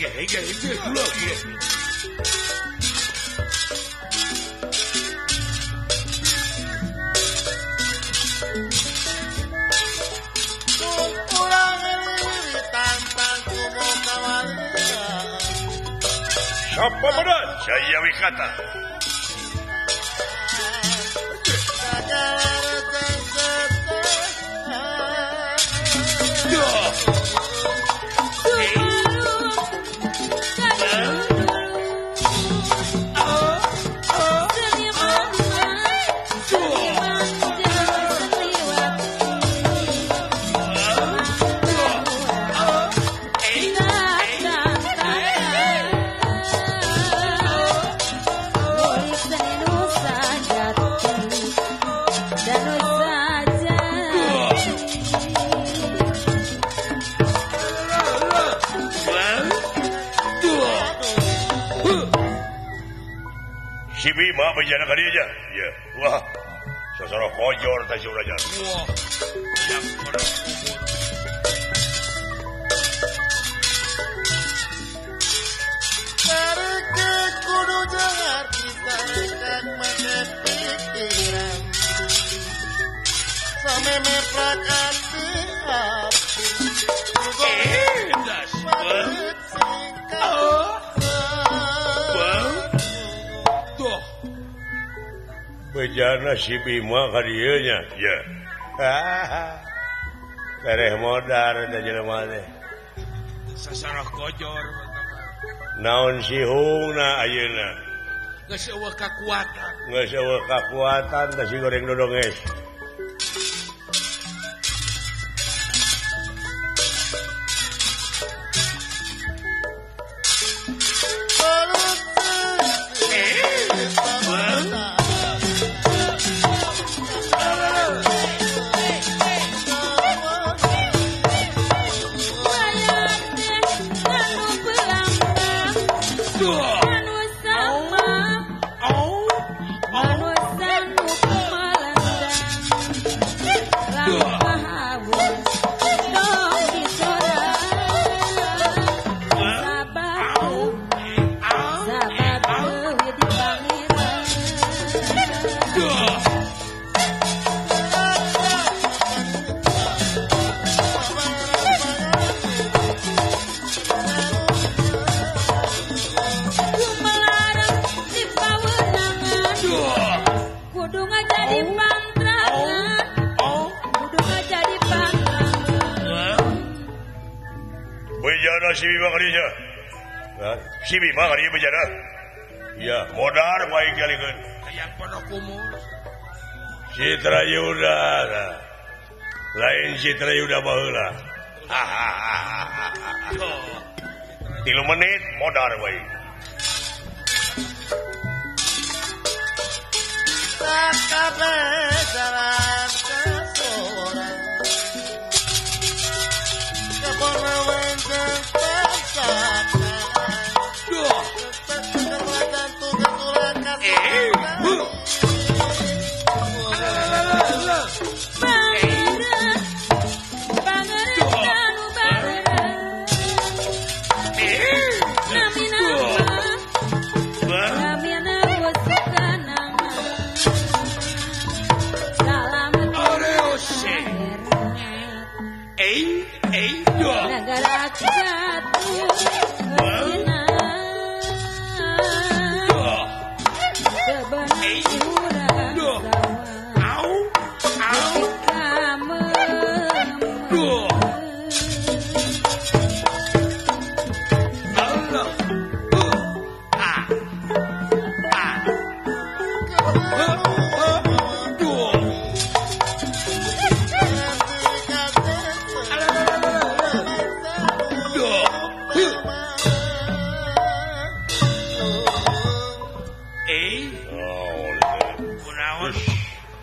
Apa benar? Saya Wikata. Si Bima bejana ka dieu nya. Ya. Wah. Sasara kojor teh urang. Wah. Yang bener. Kareke kudu jangar kita kan make pikiran. Sameme prakati hati. Das. Bejana si Bima ka dieu nya. Ya. Tereh modar da jelema teh. Sasarah kojor. Naon si hungna ayeuna? Geus eueuh kakuatan. Geus eueuh kakuatan teh si goreng dodonges. Si Bima ka dieu. Si Bima ka dieu bejana. Ya, modar wae galikeun. Hayang pondok kumus. Citra Yuda. Lain Citra Yuda baheula. 3 menit modar wae. Kabeh jalan kesorang. Kepono wenjeng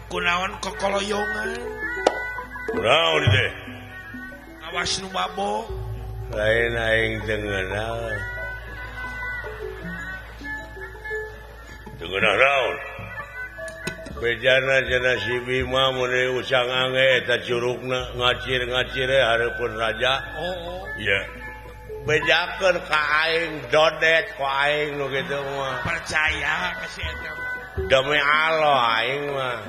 Kunaon kokoloyongan. Kunaon teh? Awas nu mabok. Lain aing teu ngeunah. Teu ngeunah naon? Bejana cenah si Bima mun usang angge eta curugna ngacir-ngacire hareupeun raja. Oh. Iya. bejakeun ka aing dodet ku aing nu kitu mah. Percaya ka si eta. Demi Allah aing mah.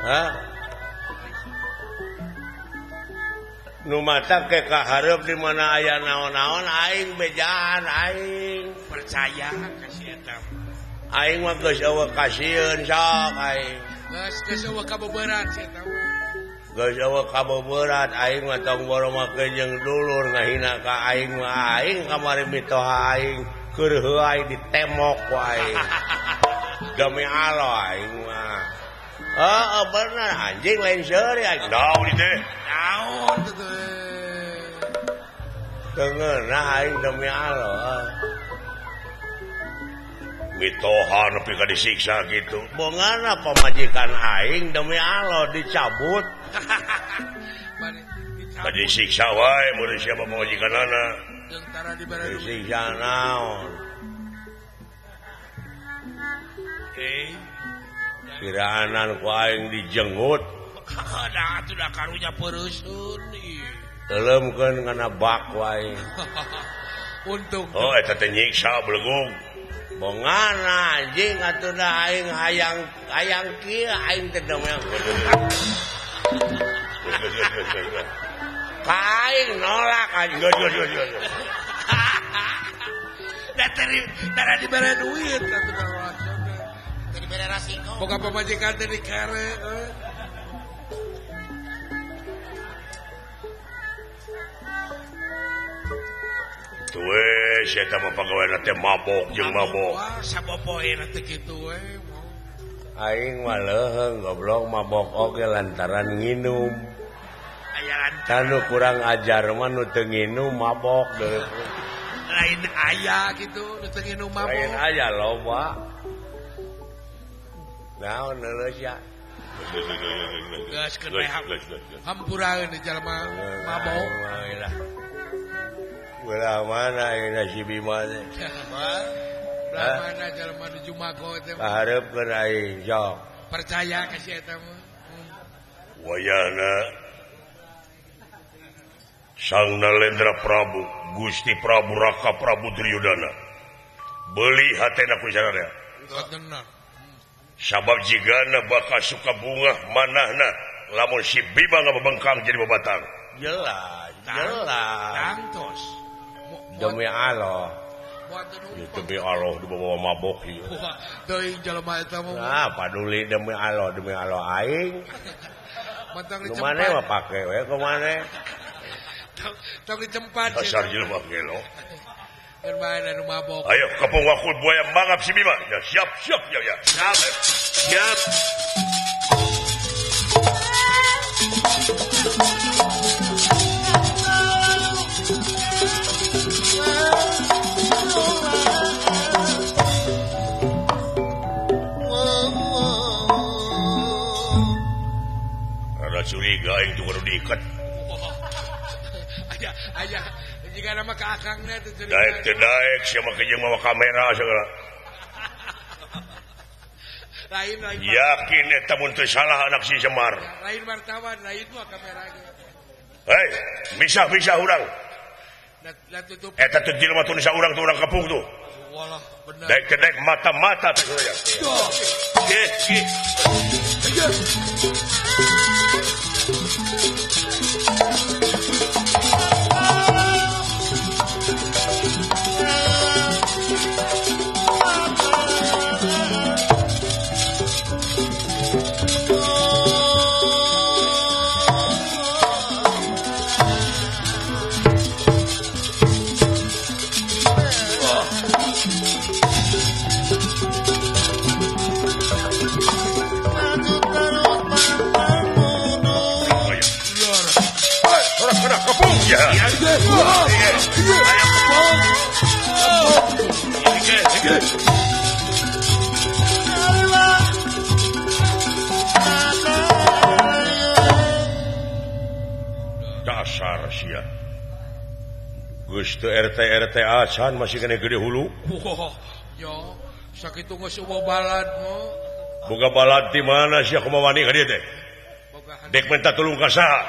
Hah? Nu mata ke kahareup di mana aya naon-naon aing bejaan aing. Percaya ka si eta. Aing mah geus eueuh kasieun sok aing. Geus eueuh kabeberat si eta. Geus eueuh kabeberat aing mah tong boro make jeung dulur ngahina ka aing mah aing kamari mitoha aing keur heuai ditemok ku aing. Demi Allah aing mah. Heeh bener anjing lain seuri aing. Naon ieu teh? Naon tuh? Teungeunna aing demi Allah. Mitoha nepi ka disiksa gitu. Bongana pamajikan aing demi Allah dicabut. Ka disiksa wae mun siapa pamajikanana. Jeung tara dibere duit. Disiksa naon? Kiraanan ku aing dijenggut. Nah, atuh da karunya peureuskeun ieu. Teuleumkeun ngana bak wae. Untung. Oh eta teh nyiksa blegung. Bongana anjing atuh da aing hayang kieu aing teh damel. Ka aing nolak anjing. Geus. Da tara dibere duit atuh da dibere rasiko. boga pamajikan teh dikere. Tuwe eta mah pagaweana teh mabok jeung mabok. Wah, sapopoena teh kitu we. Aing mah leuheung goblok mabok oge lantaran nginum. Aya Kanu kurang ajar mah nu teu nginum mabok deui. lain aya gitu, nu teu nginum mabok. Lain aya loba. Naon leuleuh ya? Geus keun hampuraeun di jalma mabok. Belah mana ini si Bima teh? Belah mana jalma nuju mago teh? Kahareupeun aing sok. Percaya ka si eta mah. Wayahna Sang Nalendra Prabu, Gusti Prabu Raka Prabu Duryodana. Beuli hatena ku sadaya. Bener. Sabab jigana bakal suka bunga manahna lamun si Bima ngabengkang jadi babatang. Jelas. Tangtos. Demi Allah. Demi Allah di bawah mabok ieu. Teuing jalma eta mah. Nah, paduli demi Allah aing. Mantang Ku maneh mah pake we ku maneh. Tong dicempat. Dasar jelema gelo. Keur bae nu mabok. Ayo kapung wakul buaya mangap si Bima. Ya siap ya. Siap. Ada curiga aing tuh kudu diikat. Aya jika nama ka akangna teh curiga. Daek sia make jeung mawa kamera segala. Lain. Yakin eta mun teu salah anak si Semar. Lain wartawan, lain mah kamera ge. Hei, misah urang. Da tutup. Eta teh jelema teh nisa urang tuh urang kapung tuh. Walah, bener. Daek mata-mata teh ya. Ge. Ya. Dasar sia. Geus teu RT acan masih kena gede hulu. Wah, yo, sakitu geus eueuh balad mah. Boga balad di mana sia kumaha wani ka dieu teh? Dek minta tulung ka saha?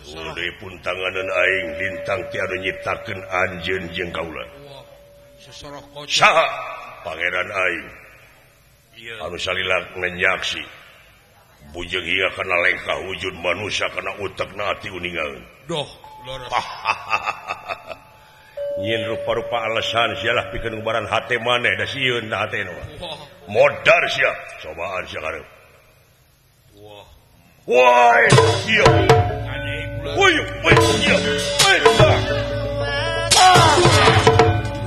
Ulih pun tanganan aing lintang tiada nyiptakeun anjeun jeung kaula. Wah, sesorok kocok. Saha pangeran aing Iya. anu salila ngenyaksi bujeng ieu kana lengkah wujud manusia kana utekna ati uningaeun. Doh, loro. Nyin rupa-rupa alasan sialah pikeun ngubaran hate maneh da sieun da hatena. Wah, Modar sia, cobaan sia karep. wah. Woi, iya. Aneh pula. Woi, woi, iya. Woi, dah.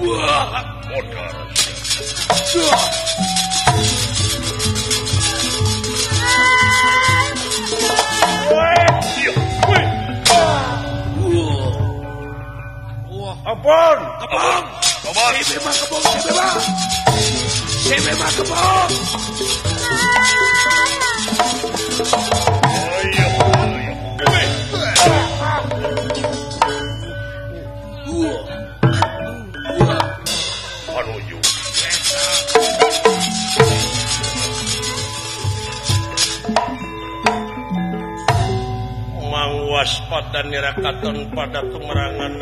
Wah, Modar sia. dah. Woi, iya. Woi. Wah, Ampun. kebong. Cobaan. Si memang kebong, si memang. Si memang kebong. Oh, iya. Iya. Woi. Panuju. Waspada nirakaton pada tumerangan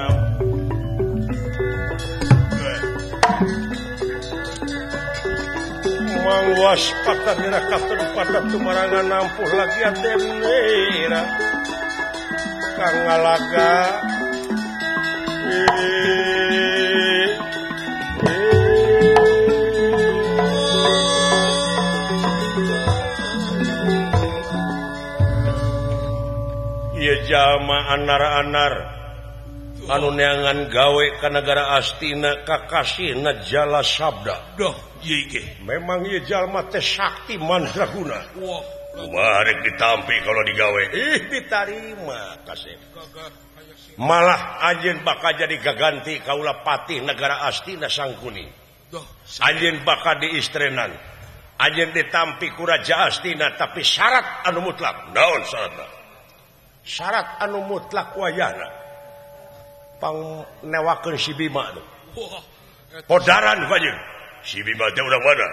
waspada nirakaton pada tumerangan nampuh lagi atenera kang ngalaga jalma anar-anar anu neangan gawe ka negara Astina kakasihna Jala Sabda. Doh, ieu ge. Memang ieu jalma teh sakti mandraguna. Wah, Kumaha rek ditampi kalau digawe? Ditarima Kasep. Malah anjeun bakal jadi gaganti kaula patih negara Astina Sangkuni. doh. Anjeun bakal diistrenan. Anjeun ditampi ku Raja Astina tapi syarat anu mutlak. Naon syaratna? Syarat anu mutlak wayana pang newakeun si Bima tuh. Wah, Podaran panjeun. Si Bima teh urang mana?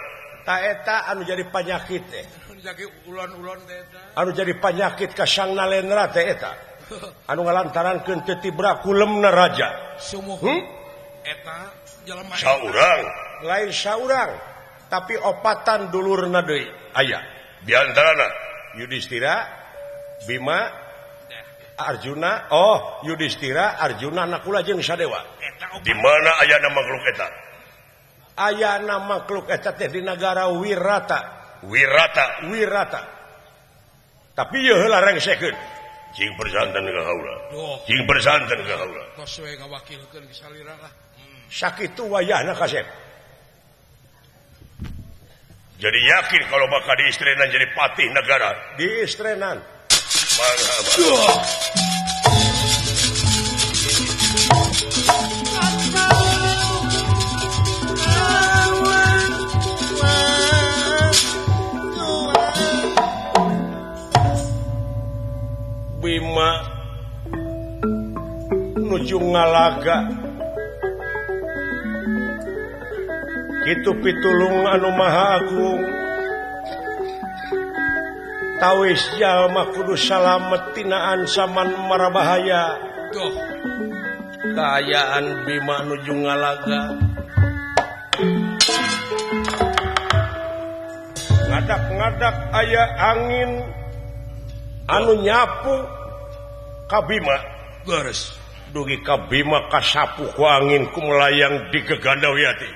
Ta eta anu jadi penyakit teh. jadi ulon-ulon teh eta. Anu jadi penyakit ka Sang Nalendra teh eta. Anu ngalantarankeun teu tibra kulemna raja. Sumuh. Eta jelema Saurang, lain saurang, tapi opatan dulurna deui aya. Di antarana Yudhistira, Bima, Arjuna, Yudhistira, Arjuna, Nakula jeung Sadewa. Di mana ayana makhluk eta? Ayana makhluk eta teh di negara Wirata. Wirata. Tapi ieu heula rengsekeun. Cing persanten ka kaula. Cing persanten ka kaula. tos we ngawakilkeun ke salira lah. Sakitu wayahna Kasep. Jadi yakin kalau bakal diistrenan jadi patih negara. Diistrenan. Mangga. Bima nuju ngalaga kitu pitulung anu maha agung tawis jalma kudu salamet tina ancaman marabahaya. Doh, Kaayaan Bima nuju ngalaga ngadak-ngadak aya angin anu nyapu ka Bima. beres. Dugi ka Bima kasapu ku angin ku melayang di Gegandawiyati.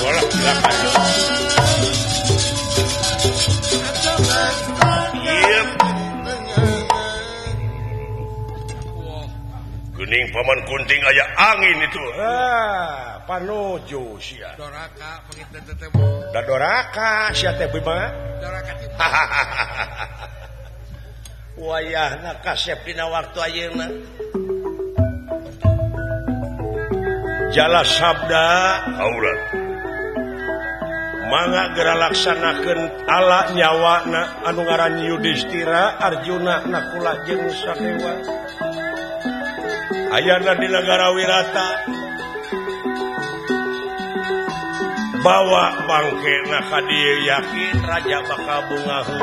Walah silakan. Gening Paman Kunting aya angin itu. Panuju sia. Doraka penginten teh mah. Da doraka sia teh Bima. Doraka teh. Wayahna Kasep dina waktu ayeuna. Jala Sabda aura. Mangga gera laksanakeun ala nyawana anu ngaran Yudhistira, Arjuna, Nakula jeung Sadewa. Ayana di negara Wirata bawa bangkena ka dieu yakin raja bakal bungahu.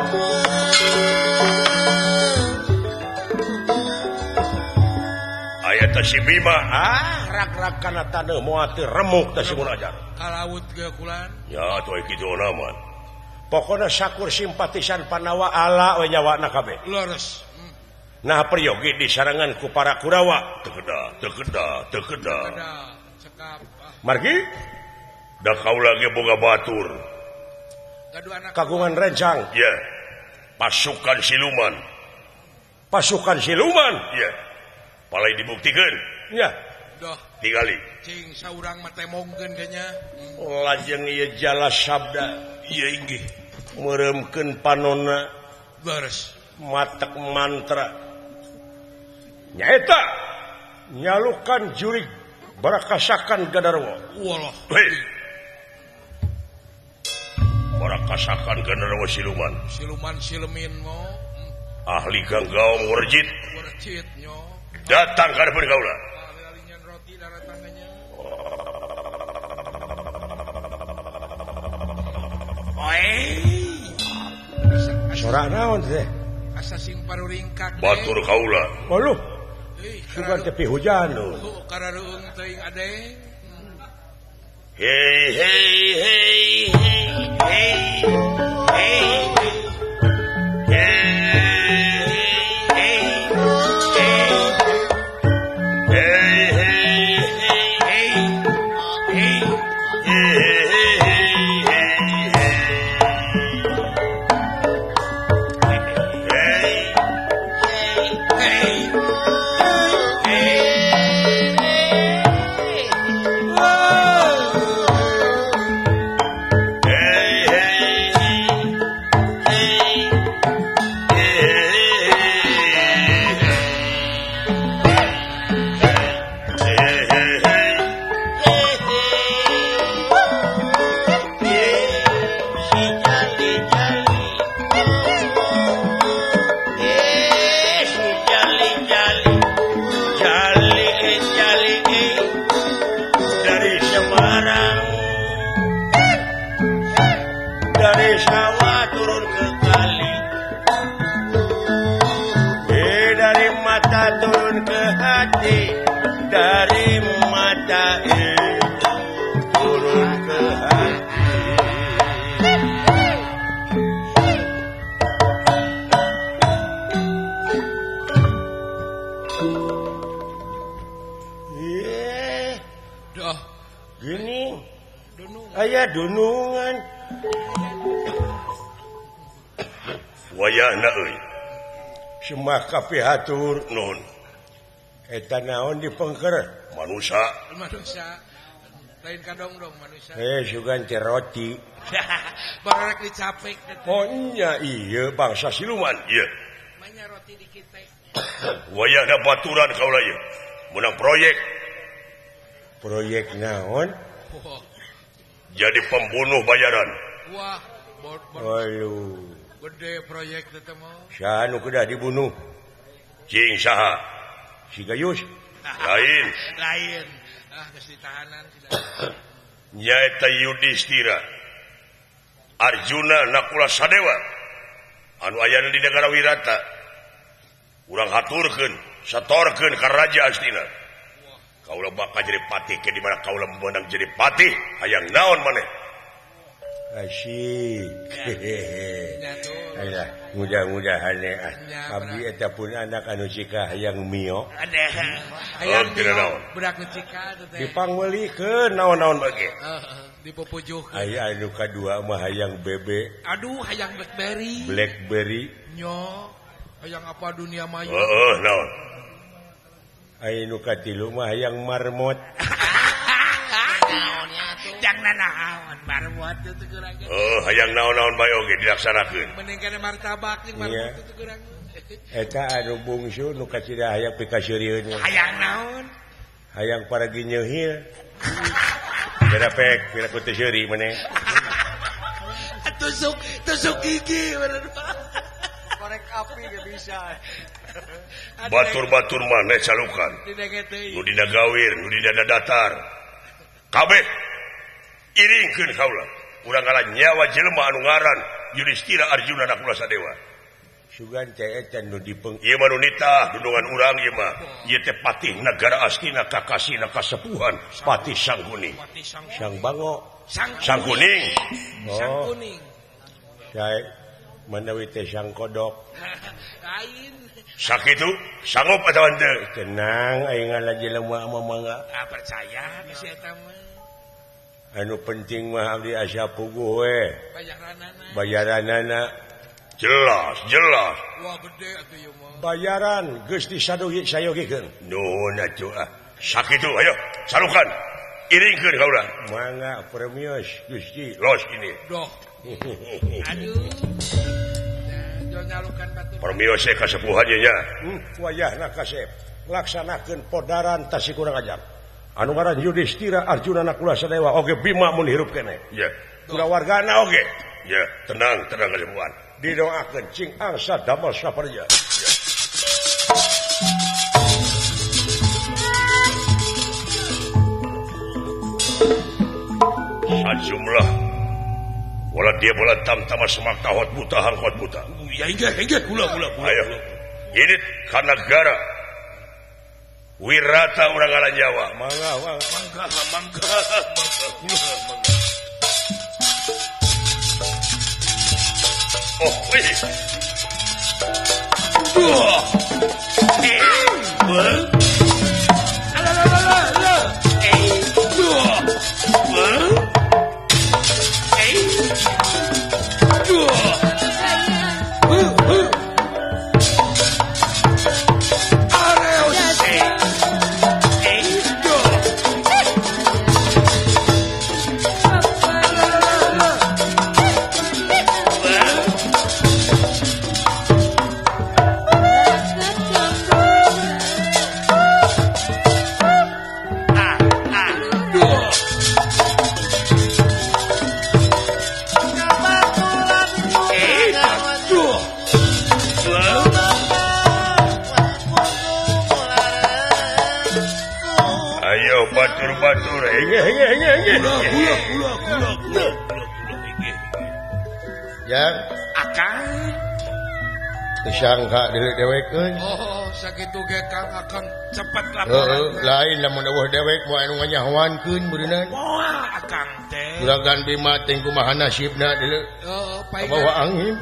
Aya teh si Bima rak-rak kana taneuh moal teu remuk teh si Munajat. Kalaut ge kulan. Ya atuh kitu naman. Pokona sakur simpatisan Pandawa ala we nyawana kabeh. Leres. Nah peryogi disarangan ku para Kurawa. Teu kedah. Ada cekap. Margi da kaula ge boga batur. Gaduh anak Kagungan rencang. Ya. Pasukan siluman. Ya. Palai dibuktikan. Ya. Doh. Tigali. Cing saurang mah temongkeun kayaknya. Lajeng ieu jala sabda. Ieu inggih meremkeun panonna. Leres. Matek mantra. Nyaeta nyalukan jurig barakasakan Gadarwa. Walah. Hei. Barakasakan Gadarwa siluman. Siluman silemin mo. Ahli ganggaung werjit. Werjit nyo. Datang ka depan kaula. Alinyan roti darah tangganya. Sorak naon teh? Asa simparu ringkak. Batur kaula. Waluh. Sugan tepi hujan. Karareung teuing adeng. Hey. Dunungan wayahna euy semah kabeh hatur nuhun eta naon dipengker manusia lain kadong dong manusia sugan teh roti barek dicapek oh iya bangsa siluman iya manya roti dikit teh wayahna baturan kaula ieu menang proyek naon jadi pembunuh bayaran. Wah, aduh. Gede proyek itu mah. Saha nu kedah dibunuh? Cing saha? Si Gayus. Lain. Geus ditahanan nyaeta Yudhistira. Arjuna Nakula Sadewa. Anu ayana di negara Wirata. Urang haturkeun, satorkeun ka Raja Astina. Kaula bakal jadi patih ke dimana kaula menang jadi patih hayang naon maneh asyik hehehe mudah-mudahan abdi eta pun anak anu cika hayang mio hayang budak nu cika teh dipangwelikeun naon-naon bage dipupujuhkeun aya anu kadua mah hayang bebe aduh hayang blackberry nyo hayang apa dunia maya naon ainu katilu mah hayang marmot. Jangan naon marmot itu geurang. Hayang naon-naon bae oge dilaksanakeun. Mending kana martabak jeung marmot itu geurang. Eta anu bungsu nu kacida hayang pikaseurieun. Hayang naon? Hayang paragi nyeuhil. Beda pek pira ku teu seuri maneh. Tusuk gigi bener. Korek api gak bisa. Batur-batur maneh calukan. Nu dina gawir, nu dina datar. Kabeh iringkeun kaula urang ngaran nyawa jelema anu ngaran Yudhistira Arjuna Nakula Sadewa sugan ceecan nu dipeng ieu mah nu nitah dundungan urang ieu mah ieu teh patih nagara astina kakasina kasepuhan Patih Sangkuning Sang Bango Sang Kuning Sang Kuning sae manawi teh Sang Kodok lain sakitu sanggup atawa teu tenang aing ngalah jelema mah mangga percaya geus eta mah anu penting mah abdi asa puguh we bayaranana bayaranana jelas wah gede atuh ieu mah bayaran geus disayogikeun nuhun atuh sakitu ayo salukan iringkeun kaula mangga premius Gusti los ini doh aduh nyalukan batur premius kasepuhan ieu nya wayahna kasep laksanakeun podaran tasih kurang ajar anu ngaran Yudhistira Arjuna Nakula Sadewa oge Bima mun hirup keneh ya kulawargana oge ya tenang kasepuhan didoakeun cing angsa damel saparja sajumlah wala dia bola tam-tama semak tahot buta hangkot buta ya hingga kula ayo ini ka negara Wirata urang ngaran Jawa mangga oh wih batur ya akang disangka dewek-dewek oh sakitu ge Kang akan cepet lain lamun eueuh dewek moal anu nganyahoankeun beureunan wah akang teh Juragan Bima teh kumaha nasibna deuleu bawa angin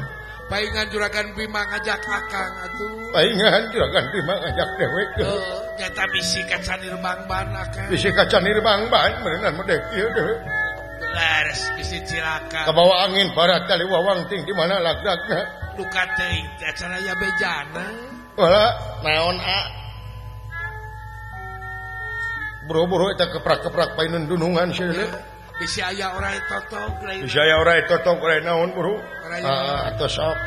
paingan Juragan Bima ngajak akang atuh paingan Juragan Bima ngajak dewek nyata bisi kaca nirbangban akang bisi kaca nirbangban beureunan medek ieu dewe lares bisi cilaka kabawa angin barat kali wawang ting di mana lagdagna luka teuing acara ya bejana wala naon buru-buru eta keprak-keprak painun dunungan sia deuleu bisi aya orai totok lain bisi aya orai totok lain naon buru atuh sok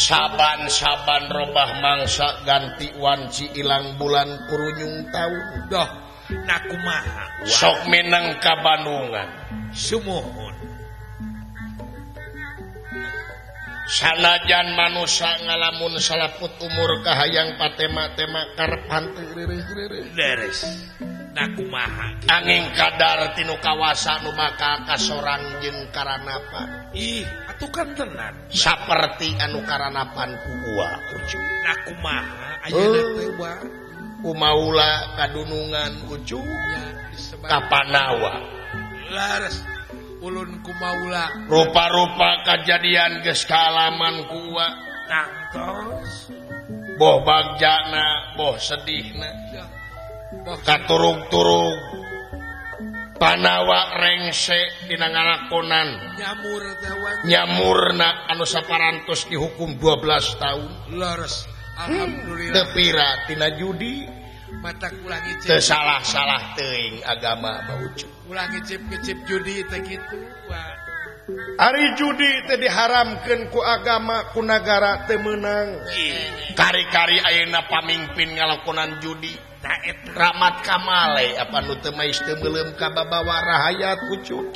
saban-saban robah mangsa ganti wanci ilang bulan kurunyung taun doh nakumaha sok mineng ka Bandungan sumuhun sanajan manusia ngalamun salaput umur kahayang patema-tema karepan teu deres nakumaha angin kadar tinu kawasa nu maka kasorang jeung karanapan ih atuh kan tenan saperti anu karanapan ku ua nakumaha ayeuna teh wa kumaula kadunungan ucu ka Panawa laras ulun kumaula rupa-rupa kejadian geus kaalaman kuwa tangtos boh bagjana boh sedihna katurug-turug Panawa rengse dina ngalakonan nyamurna anu saparantos dihukum 12 tahun laras alhamdulillah tepira tina judi mata ulah ngicip teu salah-salah teuing agama baucu ulah ngicip-ngicip judi teh kitu ari judi teh diharamkeun ku agama ku nagara teu meunang kari-kari ayeuna pamimpin ngalakonan judi Ramat Kamale apa nu teu mais teu meuleum ka babawa rahayat ucu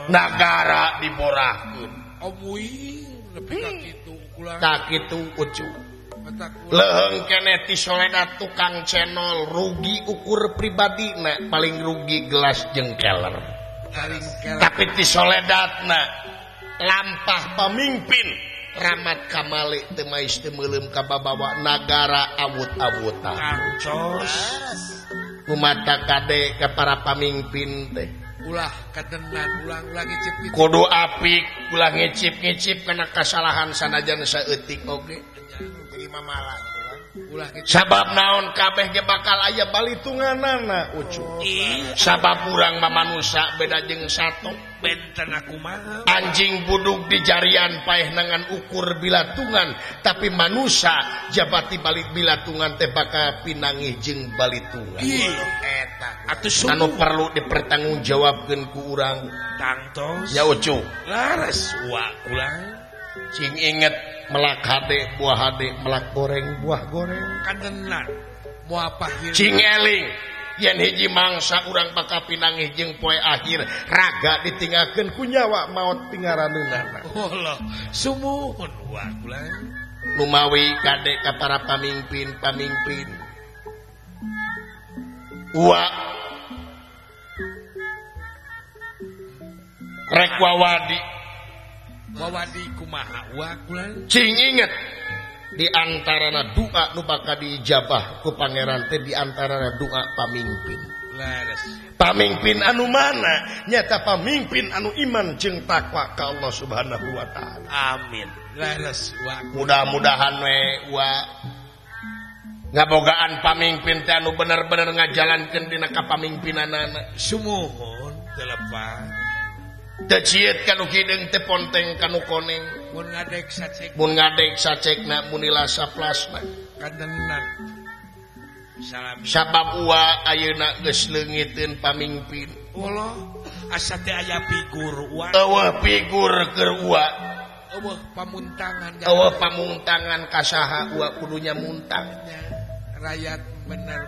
nagara diborahkeun omuing nepi ka kitu ulah ka kitu ucu leheung keneh ti Soledad tukang cenol rugi ukur pribadina paling rugi gelas jeung keler tapi ti Soledadna lampah pamimpin Ramat Kamale teu mais teu meuleum ka babawa nagara awut-awutan kancos kumata kade ka para pamimpin teh ulah kadenan ulang ngicip kudu apik ulah ngicip-ngicip kana kasalahan sanajan saeutik oge jadi mamalah ulah sabab naon kabeh ge bakal aya balitunganana ucu sabab urang mah manusia beda jeung sato benten aku mah anjing buduk di jarian paeh nangan ukur bilatungan tapi manusia jabati balik bilatungan teh bakal pinangih jeung balitungan eta atuh anu perlu dipertanggungjawabkeun ku urang tangtos ya ucu laras wa ulang cing inget melak hade buah hade melak goreng buah goreng kadenan moal pahir cing eling yen hiji mangsa urang bakal pinangih jeung poe akhir raga ditinggalkeun ku nyawa maot pingaraneunana Allah sumuhun wa ulang lumawi kade ka para pamimpin wa rek wawadi kumaha wa ulang cing inget di antarana doa nu bakal diijabah ku pangeran teh di antarana doa pamimpin laras pamimpin anu mana nyata pamimpin anu iman jeung takwa ka Allah Subhanahu wa taala amin laras wa mudah-mudahan we wa ngabogaan pamimpin teh anu bener-bener ngajalankeun dina kapamimpinanana sumuhun telepan teu cieut kanu kideung teh ponteng kanu koneng mun ngadek sacekna mun ilasa plasna kadenan sabab wa ayeuna geus leungiteun pamimpin Allah asa teh aya figur wa eueuh figur keur wa eueuh pamuntangan ka saha wa kudunya muntang rakyat bener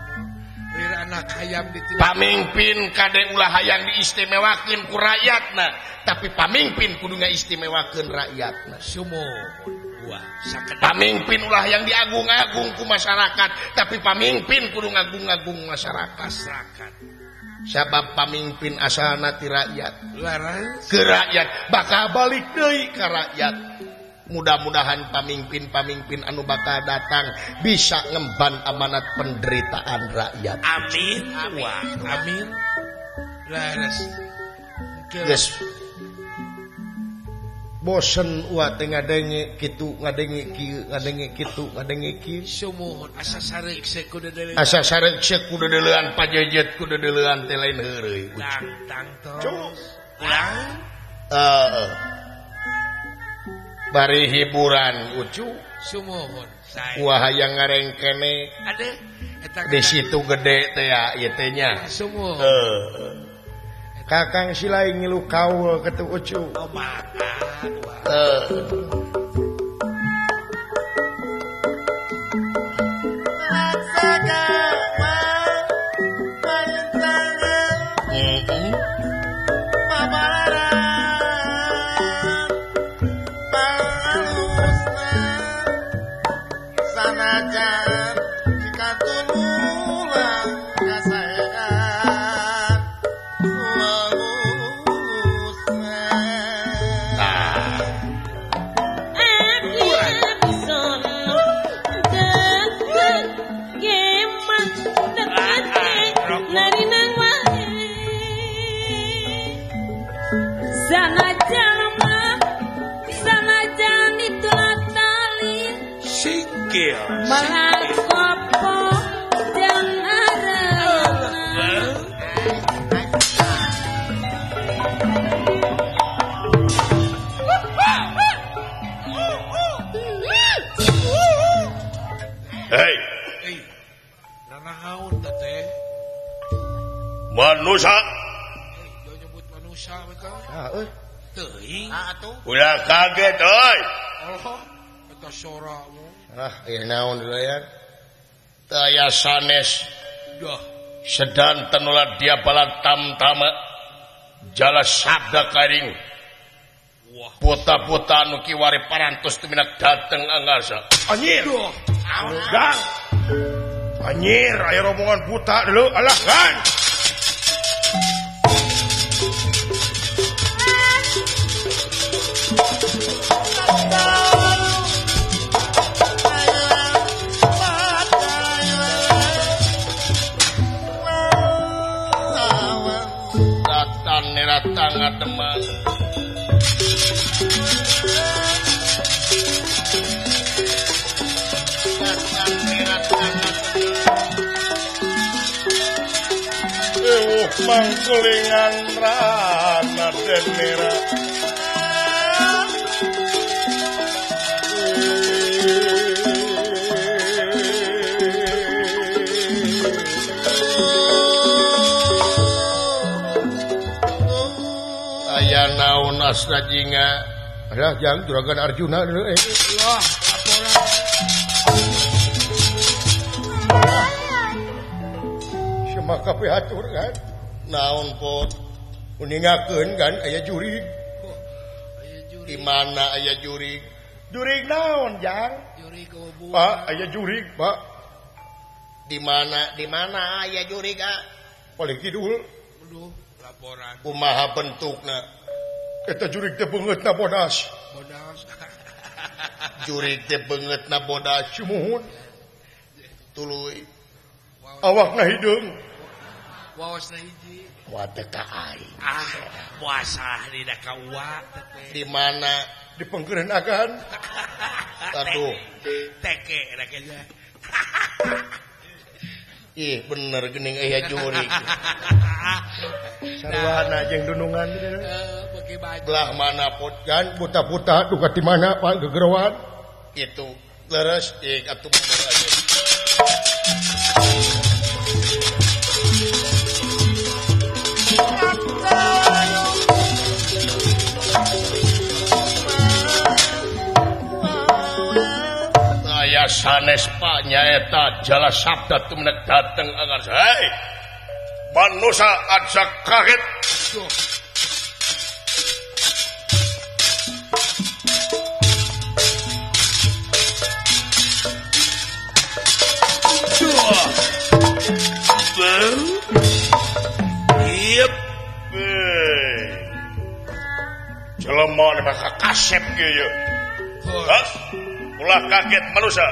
lir anak hayam ditilang pamimpin kade ulah hayang diistimewakeun ku rakyatna tapi pamimpin kudu ngaistimewakeun rakyatna sumuhun wa sakedap pamimpin ulah yang diagung-agung ku masyarakat tapi pamimpin kudu ngagung-agung masyarakat sabab pamimpin asalna ti rakyat laras ke rakyat bakal balik deui ka rakyat mudah-mudahan pamimpin-pamimpin anu bakal datang bisa ngemban amanat penderitaan rakyat amin wa amin laras geus bosen wa teh ngadenge kitu ngadenge kieu ngadenge kitu ngadenge kieu sumuhun asa sareuk kudu deuleuan pajejet kudu deuleuan teh lain heureuy tang ulang bari hiburan ucu sumuhun wah hayang ngarengkene ade eta di situ gede teh ya ieu teh nya sumuhun kakang silai ngilu kaul ketu ucu sikil. Malakopo yang arep. Hei, Nanahaun teh. manusia, Jo nyebut manusia mereka. Teuing. udah kaget, oi. Allah, eta soramu. Ieu naon deui ya? Taya sanes Dah. sedanten ulah dia bala tamtama jala sabda karing. Wah. Puta-puta anu kiwari parantos teu minak dateng angasa. Anjir. Gang. Anjir, aya rombongan buta dulu. Alah, kan. Datan neratang ngademang. Mangkulingan rana dan merah aya naon asna jinga ada jang juragan Arjuna dulu Wah, laporan. sama kabeh atur kan naon pot uningakeun kan aya jurig Aya juri. di mana aya jurig jurig naon jang Juri kebubuhan. Pak aya jurig Pak Di mana aya jurig paling kidul Aduh, laporan. kumaha bentukna eta jurig teh beungeutna bodas Bodas. jurig teh beungeutna bodas sumuhun tuluy Wow. awakna hideung Wawas na hiji. wate ka aing Puasa dina kaua teh. di mana di penggerenagan aduh Teke da kayaknya. ih bener geuning aya jurig sarwana jeung dunungan Pakai baju. belah mana pot kan buta-buta duka di mana Pak gegerowan itu leres atuh bener aja saya sanes Pak nyaeta jala sabda teu menek dateng angar hei manusia aja kaget Yep. jelema anu bakal kasep kieu ye. Hah? Ulah kaget manusia.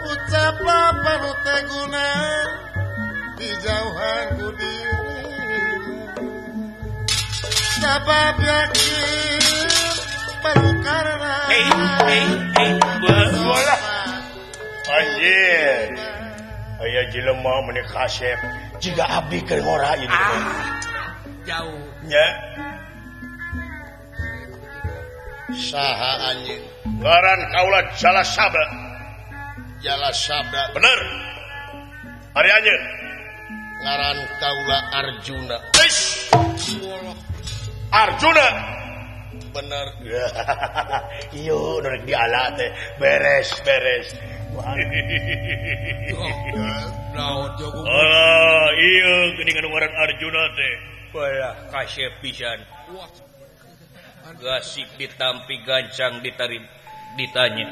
Ucap apa nu teh guna di jauhan ku diri sabab yakin perkara Bola. Anjir. Aya jelema meni kasep jiga abdi keur ngora ieu. Jauh. Nya. saha anjing Ngaran kaula jala sabda. jala sabda Bener. Ari anjeun. ngaran kaula Arjuna Eish. Arjuna. bener Iyo nu rek diala teh beres. Naon jogo. Ah, iya geuning anu ngaran Arjuna teh. Balah kasep pisan. Wah. Gasik ditampi gancang ditanya.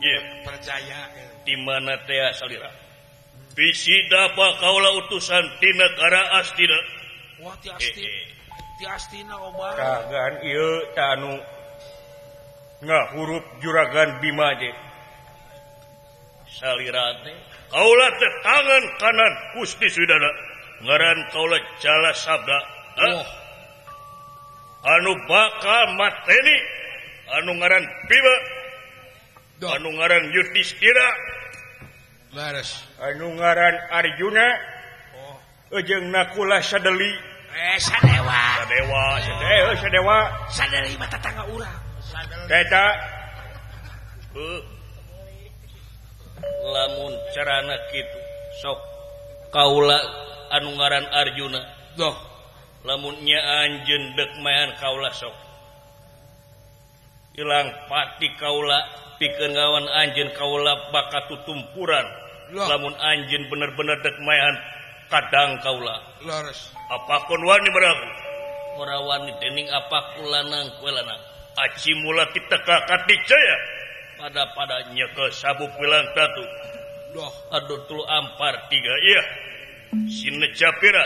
Iya. Percaya. Di mana teh salira? Bisida pa kaula utusan ti negara Astina. Wah, ti astina obar. Kagan ieu tanu ngahurup juragan Bima je. Salira teh kaula teh tangan kanan Gusti Sudana. Ngaran kaula jala sabda. Wah. Anu bakal mateni anu ngaran Bima anu ngaran Yudhistira Laras. anu ngaran Arjuna jeung Nakula Sadeli Sadewa. Sadewa Sadeli mah tetangga urang. Kata lamun carana kitu sok kaula anu ngaran Arjuna Doh. lamun nya anjeun dek maean kaula sok ilang pati kaula pikeun ngawan anjeun kaula bakat tutumpuran Loh. lamun anjeun bener-bener dek maean kadang kaula Laras. apakun wani baraku ora wani dening apaku lanang kue lanang aci mula kita katicaya pada nyekel sabuk wilang tatu Doh. aduh tulu ampar tiga iya sine capira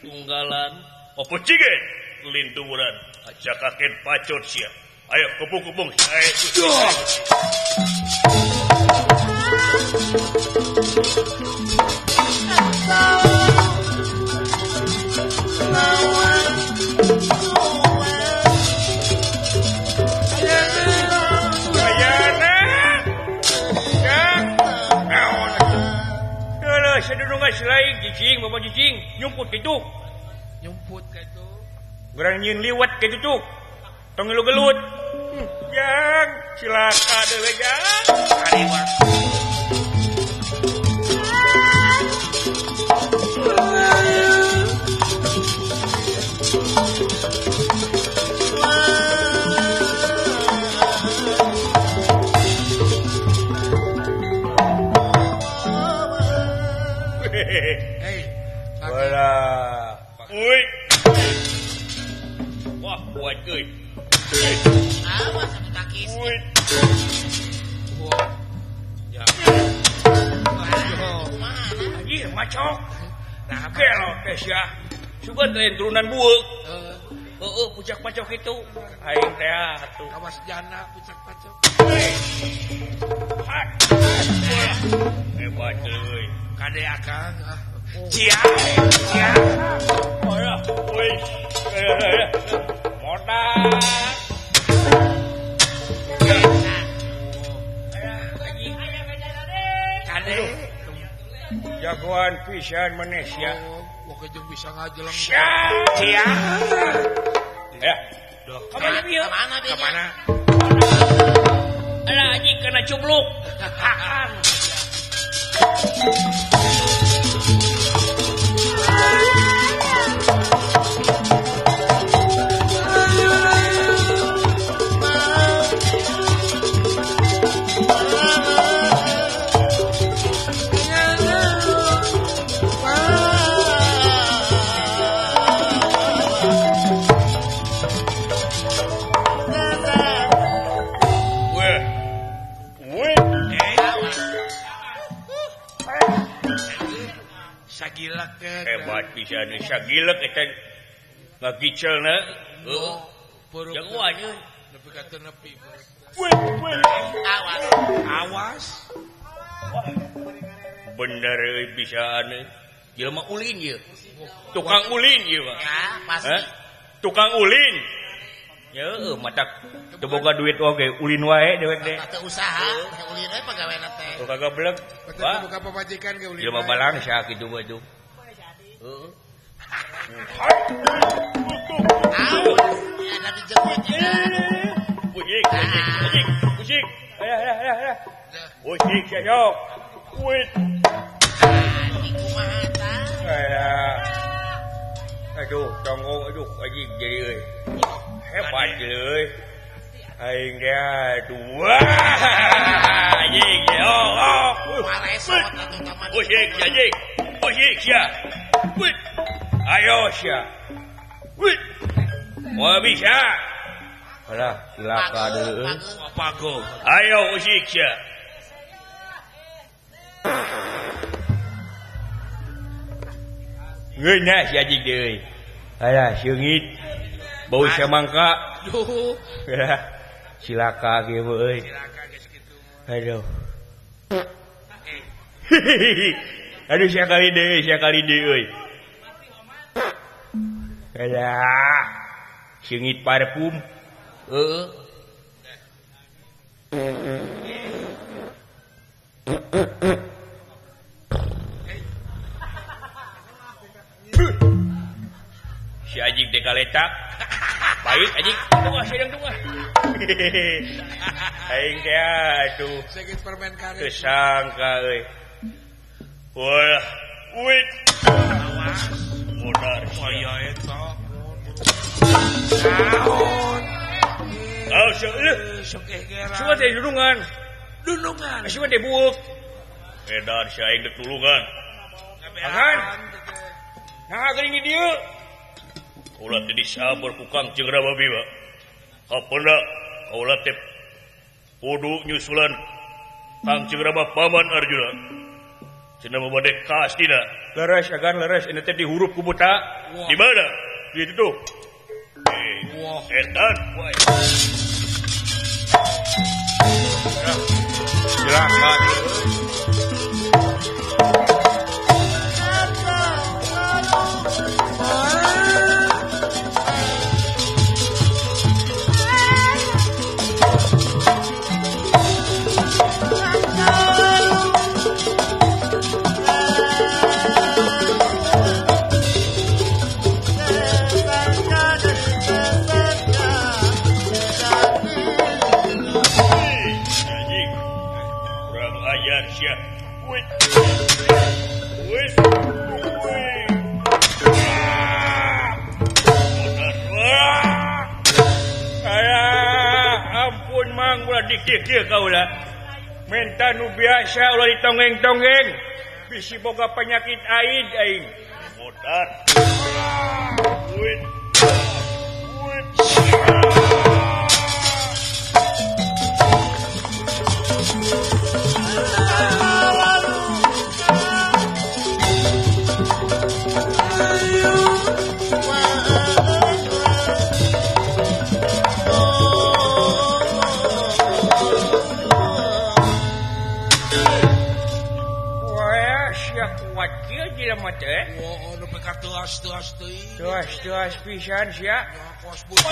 tunggalan opo cigen linturan ajakakeun pacot sia ayo kepung-kepung Jijing, bapak jijing, nyumput gitu. Nyumput ka itu. Gerang nyin liwat gitu tuh. Tong lu gelut. Jang, cilaka dewe jang. Kariwak. Hei. Wala. Uy. Wah, kuat euy. Awas atuh takis. Uy. Ya. Anjir, macok. Nah, kelo teh sia. Sugan teh turunan bueuk. Heeh, pucak macok itu. Aing teh atuh. Awas jana pucak pacok. Hebat euy. Kade akang. Cia. Ora, woi. Modal. Kade. Jagoan pisan maneh sia. Wah kejeng bisa ngajelang. Cia. Ya. Kamana bieu? Kemana? Alah anjing kena cubluk. Hakan. Sagilak ke. Hebat pisan sagilek eta ngagicelna. Heeh. Jagoan euy. Nepi ka teu nepi. Awas. Bener euy bisaan euy. Jelema ulin ieu. Tukang ulin ieu mah. Ya, pasti. Tukang ulin. Ya heueuh matak teu boga duit oge ulin wae dewek deh. Teu usaha, ulin we pegawena teh. Teu kagak beleg. Betul buka pemajikan ke ulin. Jelema balang sia kitu mah tuh. Heeh. Awas. Ya ada dijenguk. Pusing. Ayah. Pusing sia sok. Wait. Kumaha tah? Aduh, tonggo aduh anjing jadi euy. Hebat euy. Aing dia dua. Anjing oh. Maresot atuh taman. Pusing anjing. Pusing sia. Wait. Ayo sia. Wait. Mau bisa. Alah, silaka deui. Pago. Ayo usik sia. Ngeuna si anjing deui. Alah, seungit. Bau samangka. Duh. Silaka ge euy. Silaka geus kitu. Aduh. Aduh sekali deui euy. Alah. Seungit parfum. Heeh. Si Ajik deka letak. Baik Ajik, tunggu sedang tunggu. Aing teh atuh. Sakit permen karet. Kesangka euy. Wah, wait. Modar. Aya eta. Oh, Sok gegeran. cuma teh dudungan. Dunungan. Cuma teh buuk. Edar si aing dek tulungan. Akan. Nah, geuning di dieu. Ulah teh disabar ku Kang Jengra Babi, Pak. Hapeuna ulah teh kudu nyusulan Kang Jengra Paman Arjuna. Cenah babade kas dina. Leres agan leres ini teh dihurup ku buta. Di mana? Di itu tuh. Wah. Edan, woi. Silakan. Dik kau lah. Menta nu biasa ulah ditonggeng-tonggeng. Bisi boga penyakit aing. Modar. Wait. Wah, nu peka teas teuing. Tuas pisan sia. Kos butuh.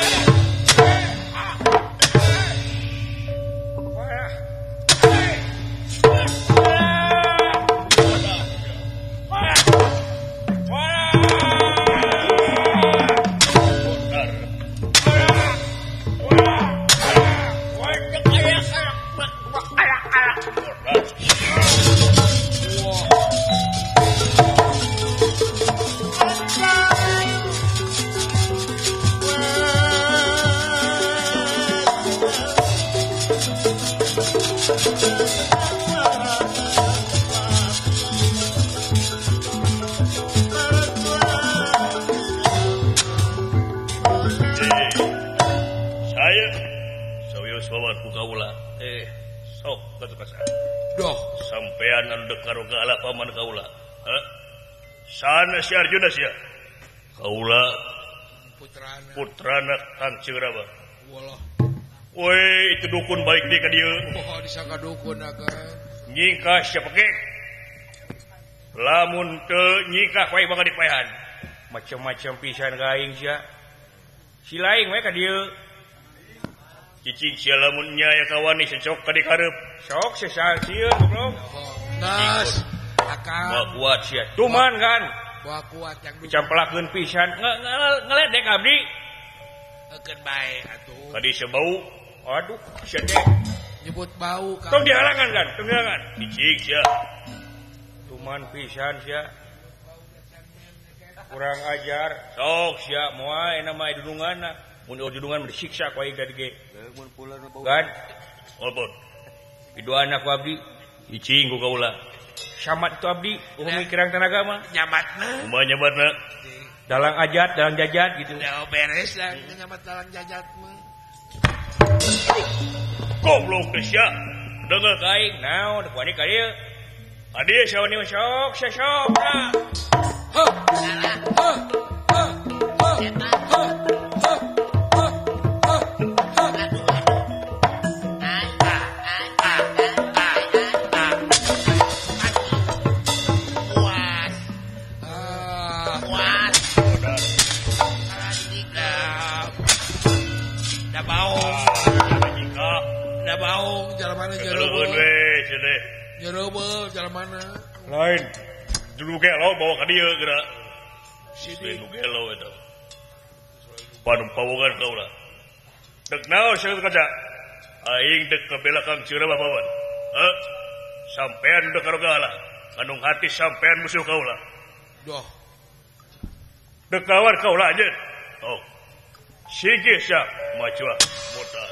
Sampean anu dek karo kaala paman kaula. Sana si Arjuna sia. Kaula putrana Kang Jengra. Walah. Woi, itu dukun baik dia ka dieu. Wah, disangka dukun akan. Nyingkah sia pake. Lamun teu nyingkah wae bakal dipaehan. Macam-macam pisan ka aing sia. Si laing we ka dieu. Cicing sia lamun nya aya kawani secok ka dikarep. Sok sesasieun goblok. Nas. Akan. Wah kuat sia. Tuman kan. Wah kuat yang dicampelakeun pisan. Ngeledek abdi. Eukeun bae atuh. Kadi sebau. Aduh, sia teh. Nyebut bau kan. Tong dihalangan kan, tong dihalangan. Cicing sia. Tuman pisan sia. Kurang ajar. Sok sia moal ena mah dudunganna. Mun dudungan disiksa ku aing tadi ge. Kan? Olbot. Itu anak ku abdi. Icing ku kaula. Samat itu abdi, mikiran tenaga mah. Nyamatna. Kumaha nyamatna? Dalang ajat, dalang jajat gitu. Ya beres lah nyamat dalang jajat mah. Goblok teh sia. Deungel ka aing, naon ku ani ka dieu. Adi sawani sok, sok. Nyerobel jalan mana? Lain. Dulu gelo bawa ka dieu geura. Sini gelo eta. Panu pawongan kaula. Dek naon saeut kaca? Aing dek ka belakang Cirebon bawan. Heh. Sampean dek karogala. Kanung hati sampean musuh kaula. Doh. Dek kawan kaula anjeun. Oh. Sige sia maju motor.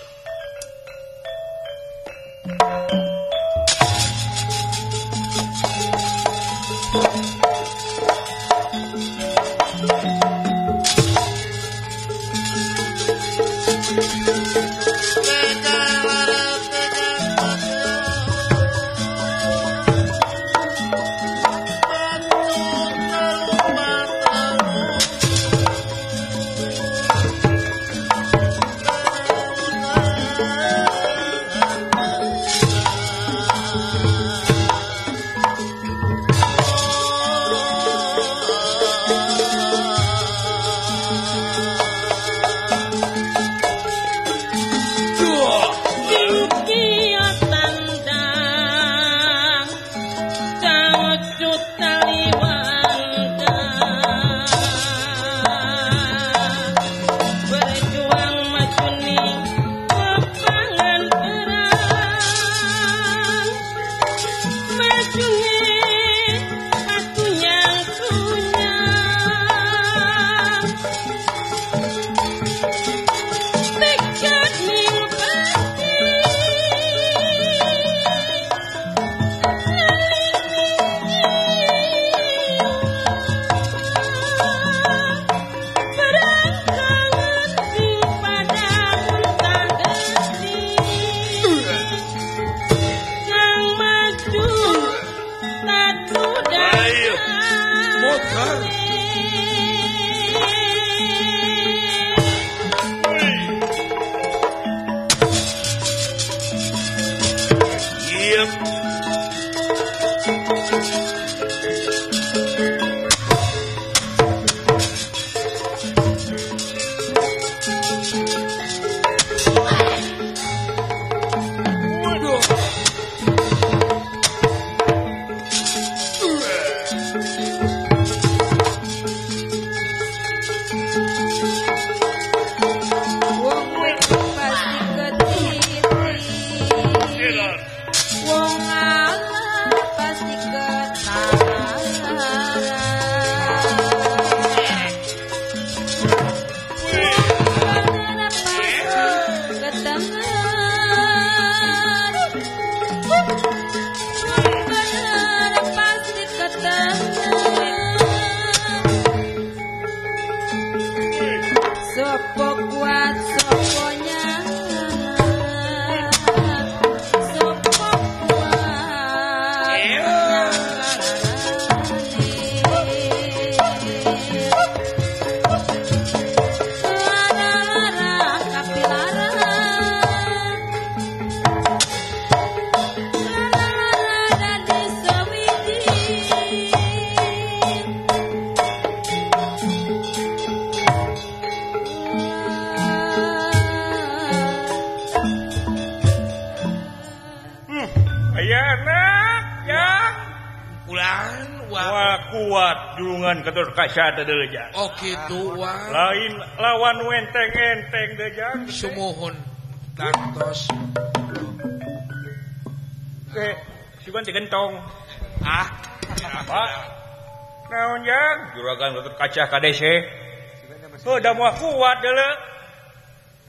Oh gitu wah. Lain lawan wenteng-enteng deh jang. Sumuhun kantos. Siban digentong. Ah. Apa? Naon jang? Juragan Gatot Kaca KDC. Da moal kuat deuleu.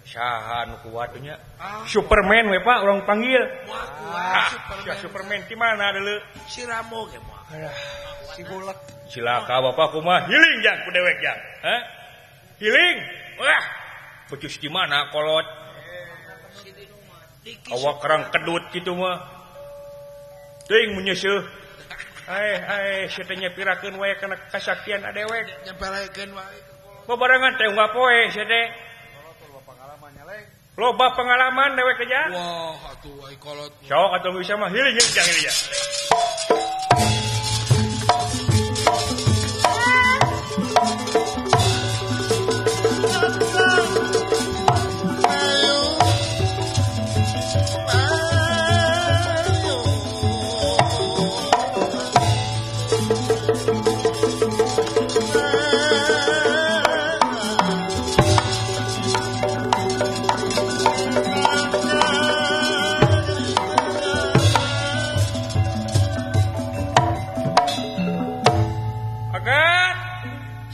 Saha nu kuat nya? Superman we Pak urang panggil. Kuat Superman di mana deuleu? Si Ramo ge moal. Si Bulek. Cilaka bapak kumaha hiling jang ku dewek jang. Hah? Hiling. Wah. Becus di mana kolot? Awak kerang kedut kitu mah. Teuing menyeuseut. Hai setenya pirakeun wae kana kasaktian adewek. Nyempelekeun wae. Babarengan teh unggal poe sete. Loba pengalaman dewek teh jang. Wah, atuh wae kolot. Sok atuh bisa mah hiling jang hiling jang.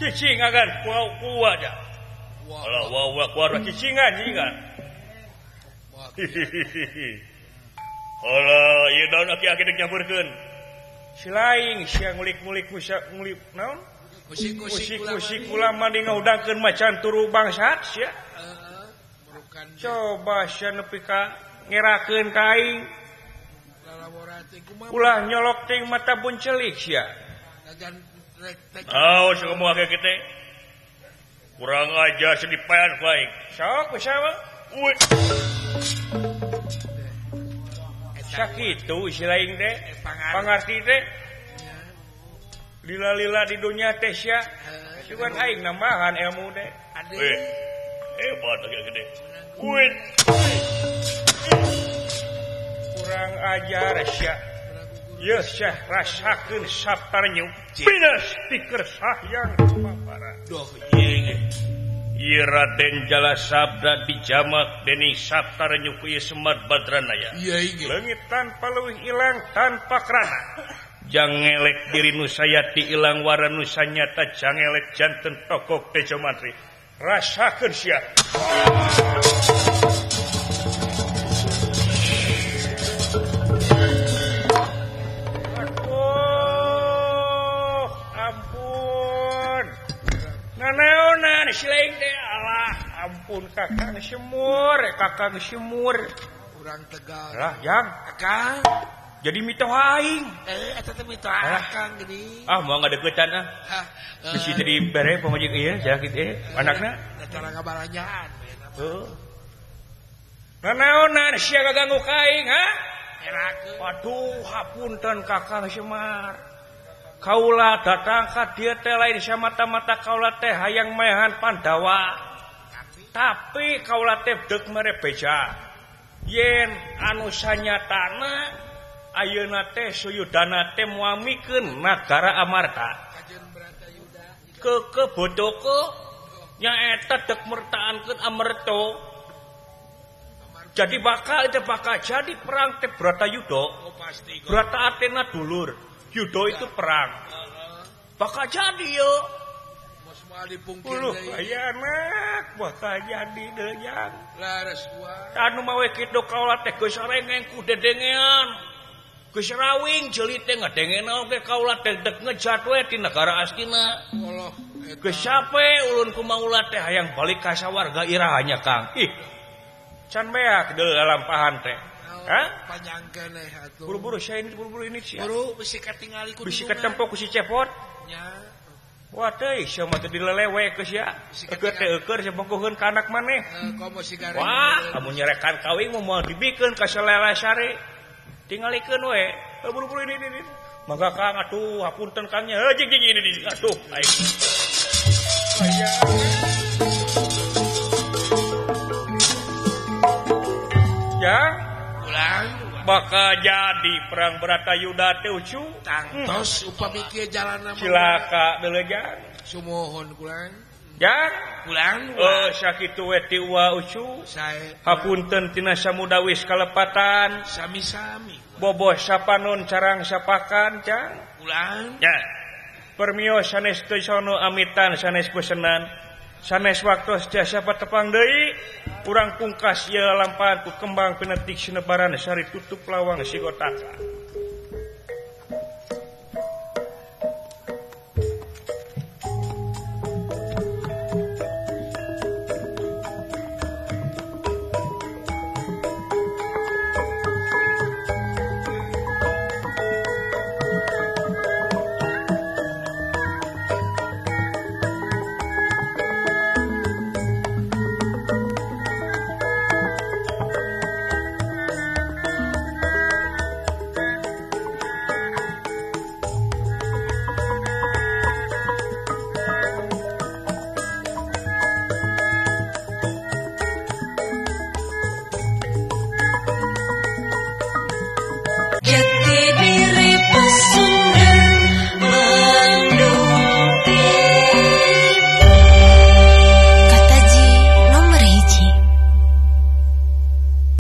cicing agan kuat aja. Wah keluar cicingan jingan. Alah ieu daun aki-aki dek nyamburkeun. Si laing sia ngulik-ngulik ngulik naon? Musik-musik ulama di ngaudangkeun macan turu bangsat sia. Coba sia nepi ka ngerakeun ka aing. Ulah nyolok ting mata buncelik sia. Aos kamu ake kita kurang ajar sedipan baik. Sok bersama. Sakitu si lain teh pangarti teh lila-lila di dunia teh sia. Cuman aing nambahan ilmu teh. Hebat ake gede. Kurang ajar sia. Ya syah rasakeun saptarnyu pinas tikeur sahyang paparan. Doh ieu Raden Jalasabda dijamak dening saptarnyu ku ieu Semar Badranaya. Iya inggih. Leungit tanpa leuwih ilang tanpa krana. Jangelek diri nu sayati ilang wara nu sanyata jangelek janten tokok Tejo Mantri. Rasakeun sia. Naonan silaing teh alah ampun Kakang Semur Urang tegal. lah yang Akang. jadi mitoh aing Eta teh mito Akang geuning. mau ngadeuketan bisi jadi bere pamajik ieu sakit anakna Cara ngabaranyaan. heuh naonan sia ganggu ka aing ha Erakeun. waduh hapunten Kakang Semar kaula datang ka dieu teh lain samata-mata kaula teh hayang maehan Pandawa. Tapi kaula teh deuk mere beja. Yen anu sanyatana ayeuna teh Suyudana teh muamikeun nagara Amarta. Ke bodoko nyaeta deuk mertaankeun Amerta. Jadi bakal jadi perang teh Bratayuda. Brata artina dulur. Yudo itu perang. Bakal jadi yo. Mos moal dipungkir deui. Aya anak bakal jadi deui yang. Laras gua. Anu mawe kitu kaula teh geus sarengeng ku dedengean. Geus rawing jeulit teh ngadengeun oge kaula teh dek ngejat we di negara astina. Allah Geus sape ulun kumaula teh hayang balik ka sawarga irahanya Kang. Ih. Can beak deui lampahan teh. Hah? Panjangkeun atuh. Buru-buru ini sih. Buru bisi katingali ku. Bisi ketempok ku si cepot. Nya. Wah teh sia mah teh dilelewe geus ya. Eukeut teh eukeur sabongkoheun ka anak maneh. Komo si gareng. Wah, amun nyerekan kawing moal dibikeun ka selele sare. Tingalikeun we. Buru-buru ini. Mangga Kang atuh hapunten Kangnya. Jing ini. Atuh aing. Aya. Ya, Ulang. bakal jadi perang Bratayuda teh ucu. Tangtos upami kieu jalanna mah. Cilaka deuleujan. Sumohon kulang. Ya, Kulang. sakitu we ti uwa ucu. Sae. Hapunten tina samudawis kalepatan. Sami-sami. Boboh sapanon carang sapakan Cang. Ulang. Ya. Permios sanes teu sono amitan sanes pesenan. Sanes waktos jasa patepang deui. Urang pungkas ieu lampahan ku kembang pinetik sinebaran sari tutup lawang sigotaka.